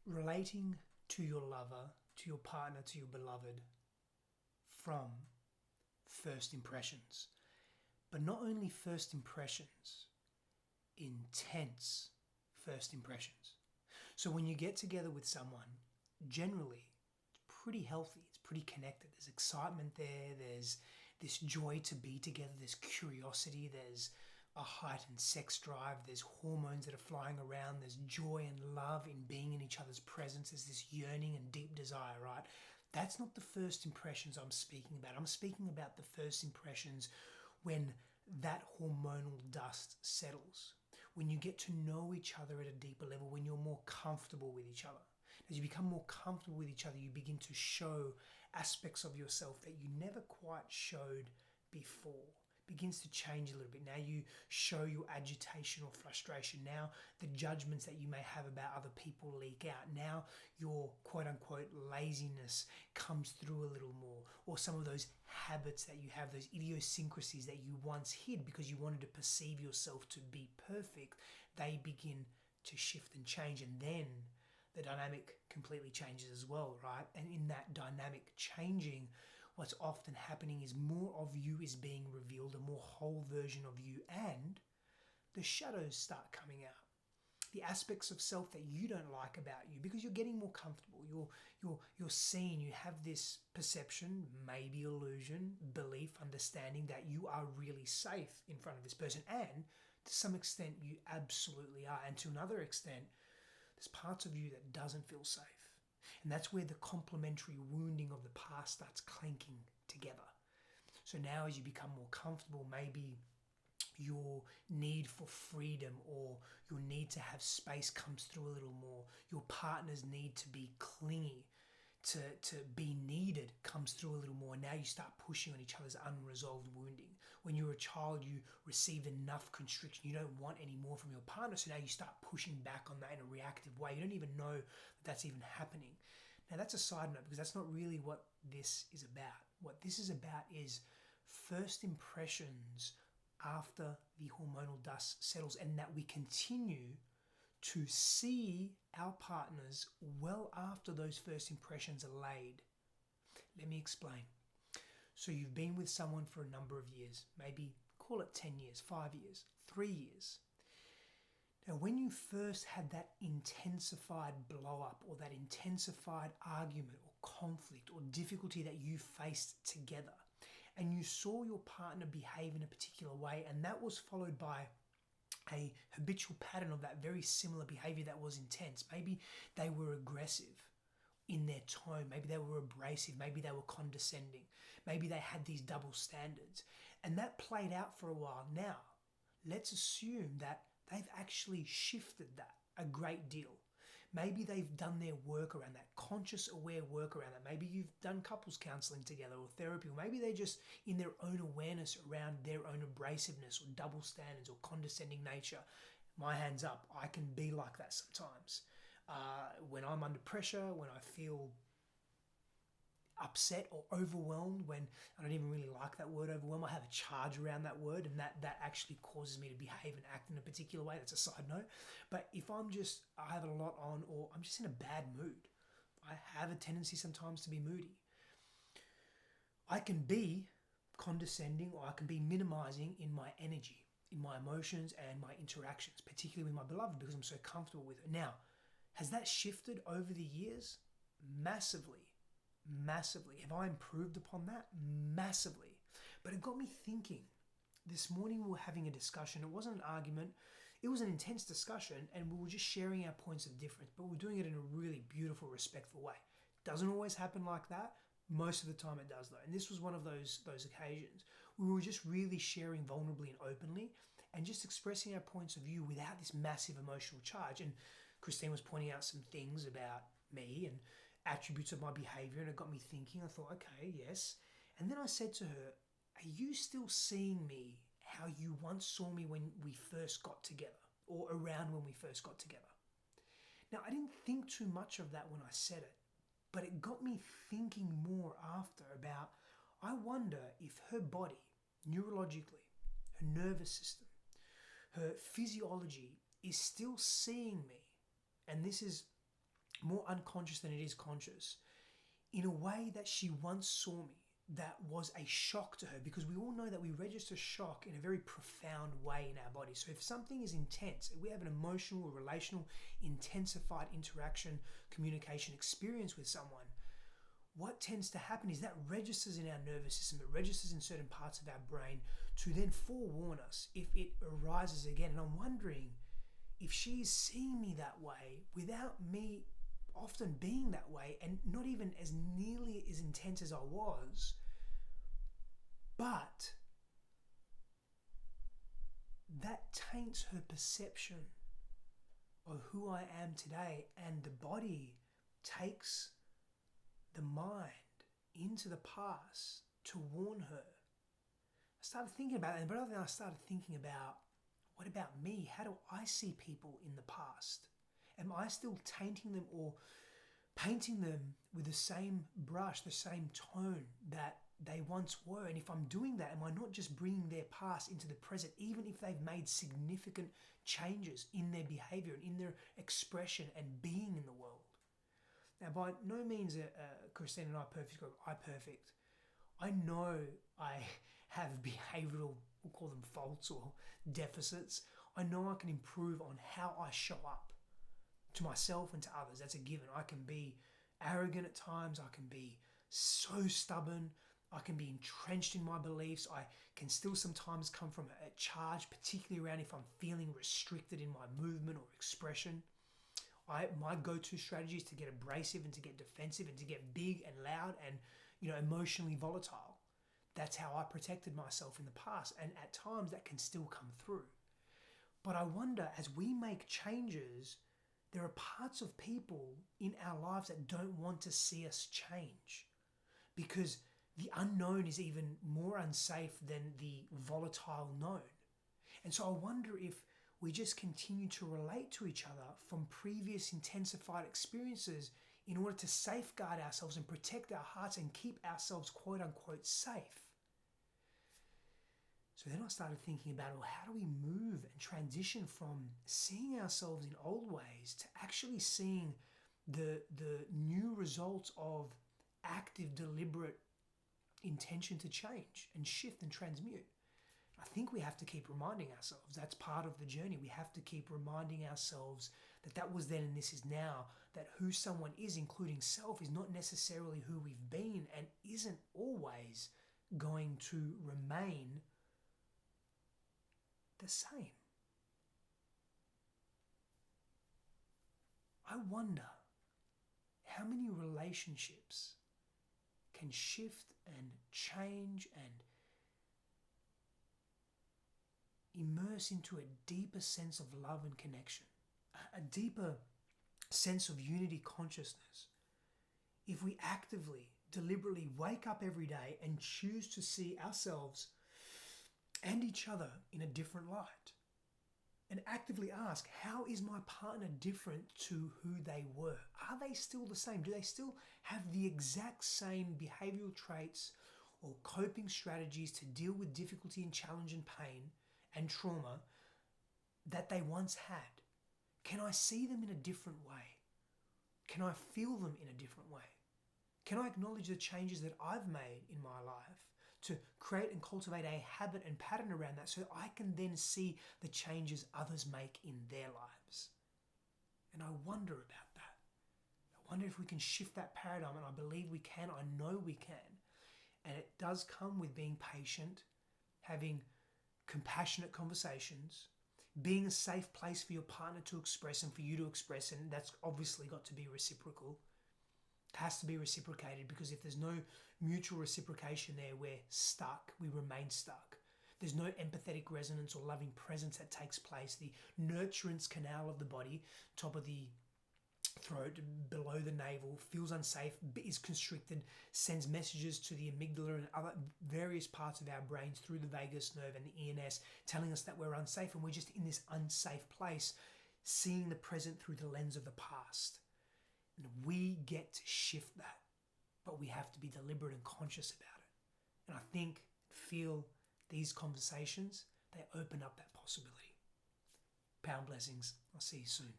relating to your lover, to your partner, to your beloved from first impressions. But not only first impressions, intense first impressions. So when you get together with someone, generally, it's pretty healthy, it's pretty connected. There's excitement there, there's this joy to be together, there's curiosity, there's a heightened sex drive, there's hormones that are flying around, there's joy and love in being in each other's presence, there's this yearning and deep desire, right? That's not the first impressions I'm speaking about. I'm speaking about the first impressions when that hormonal dust settles, when you get to know each other at a deeper level, when you're more comfortable with each other. As you become more comfortable with each other, you begin to show aspects of yourself that you never quite showed before. It begins to change a little bit. Now you show your agitation or frustration. Now the judgments that you may have about other people leak out. Now your quote unquote laziness comes through a little more. Or some of those habits that you have, those idiosyncrasies that you once hid because you wanted to perceive yourself to be perfect, they begin to shift and change. And then the dynamic completely changes as well, right? And in that dynamic changing, what's often happening is more of you is being revealed, a more whole version of you, and the shadows start coming out. The aspects of self that you don't like about you, because you're getting more comfortable, you're seen, you have this perception, maybe illusion, belief, understanding that you are really safe in front of this person, and to some extent you absolutely are, and to another extent there's parts of you that doesn't feel safe. And that's where the complementary wounding of the past starts clanking together. So now as you become more comfortable, maybe your need for freedom or your need to have space comes through a little more. Your partner's need to be clingy, to be needed comes through a little more. Now you start pushing on each other's unresolved wounding. When you're a child, you received enough constriction. You don't want any more from your partner. So now you start pushing back on that in a reactive way. You don't even know that that's even happening. Now that's a side note because that's not really what this is about. What this is about is first impressions after the hormonal dust settles, and that we continue to see our partners well after those first impressions are laid. Let me explain. So you've been with someone for a number of years, maybe call it 10 years, 5 years, 3 years. Now when you first had that intensified blow up or that intensified argument or conflict or difficulty that you faced together, and you saw your partner behave in a particular way, and that was followed by a habitual pattern of that very similar behavior that was intense. Maybe they were aggressive in their tone, maybe they were abrasive, maybe they were condescending, maybe they had these double standards, and that played out for a while. Now let's assume that they've actually shifted that a great deal. Maybe they've done their work around that, conscious, aware work around that. Maybe you've done couples counseling together or therapy, or maybe they're just in their own awareness around their own abrasiveness or double standards or condescending nature. My hands up, I can be like that sometimes. When I'm under pressure, when I feel upset or overwhelmed, when I don't even really like that word overwhelmed, I have a charge around that word, and that actually causes me to behave and act in a particular way. That's a side note. But if I have a lot on, or I'm just in a bad mood, I have a tendency sometimes to be moody. I can be condescending, or I can be minimizing in my energy, in my emotions and my interactions, particularly with my beloved, because I'm so comfortable with her. Now, has that shifted over the years? Massively. Massively. Have I improved upon that? Massively. But it got me thinking. This morning we were having a discussion. It wasn't an argument. It was an intense discussion, and we were just sharing our points of difference, but we're doing it in a really beautiful, respectful way. Doesn't always happen like that. Most of the time it does though. And this was one of those occasions. We were just really sharing vulnerably and openly and just expressing our points of view without this massive emotional charge. And Christine was pointing out some things about me and attributes of my behavior, and it got me thinking. I thought, okay, yes. And then I said to her, are you still seeing me how you once saw me when we first got together, or around when we first got together? Now, I didn't think too much of that when I said it, but it got me thinking more after about, I wonder if her body, neurologically, her nervous system, her physiology is still seeing me. And this is more unconscious than it is conscious, in a way that she once saw me that was a shock to her, because we all know that we register shock in a very profound way in our body. So if something is intense, if we have an emotional or relational intensified interaction, communication experience with someone, what tends to happen is that registers in our nervous system, it registers in certain parts of our brain to then forewarn us if it arises again. And I'm wondering if she's seeing me that way without me often being that way, and not even as nearly as intense as I was, but that taints her perception of who I am today, and the body takes the mind into the past to warn her. I started thinking about it, but then I started thinking about, what about me? How do I see people in the past? Am I still tainting them or painting them with the same brush, the same tone that they once were? And if I'm doing that, am I not just bringing their past into the present, even if they've made significant changes in their behavior and in their expression and being in the world? Now, by no means are Christine and I perfect, or I perfect. I know I have behavioral, we'll call them faults or deficits. I know I can improve on how I show up to myself and to others. That's a given. I can be arrogant at times. I can be so stubborn. I can be entrenched in my beliefs. I can still sometimes come from a charge, particularly around if I'm feeling restricted in my movement or expression. My go-to strategy is to get abrasive and to get defensive and to get big and loud and, emotionally volatile. That's how I protected myself in the past, and at times that can still come through. But I wonder, as we make changes, there are parts of people in our lives that don't want to see us change, because the unknown is even more unsafe than the volatile known. And so I wonder if we just continue to relate to each other from previous intensified experiences in order to safeguard ourselves and protect our hearts and keep ourselves quote unquote safe. So then I started thinking about, well, how do we move and transition from seeing ourselves in old ways to actually seeing the new results of active, deliberate intention to change and shift and transmute? I think we have to keep reminding ourselves. That's part of the journey. We have to keep reminding ourselves that that was then and this is now, that who someone is, including self, is not necessarily who we've been and isn't always going to remain the same. I wonder how many relationships can shift and change and immerse into a deeper sense of love and connection, a deeper sense of unity consciousness, if we actively, deliberately wake up every day and choose to see ourselves and each other in a different light, and actively ask, how is my partner different to who they were? Are they still the same? Do they still have the exact same behavioral traits or coping strategies to deal with difficulty and challenge and pain and trauma that they once had? Can I see them in a different way? Can I feel them in a different way? Can I acknowledge the changes that I've made in my life to create and cultivate a habit and pattern around that, so that I can then see the changes others make in their lives? And I wonder about that. I wonder if we can shift that paradigm, and I believe we can. I know we can. And it does come with being patient, having compassionate conversations, being a safe place for your partner to express and for you to express, and that's obviously got to be reciprocal. It has to be reciprocated, because if there's no mutual reciprocation there, we're stuck, we remain stuck. There's no empathetic resonance or loving presence that takes place. The nurturance canal of the body, top of the throat, below the navel, feels unsafe, is constricted, sends messages to the amygdala and other various parts of our brains through the vagus nerve and the ENS, telling us that we're unsafe, and we're just in this unsafe place, seeing the present through the lens of the past. And we get to shift that, but we have to be deliberate and conscious about it. And I feel these conversations, they open up that possibility. Pound blessings. I'll see you soon.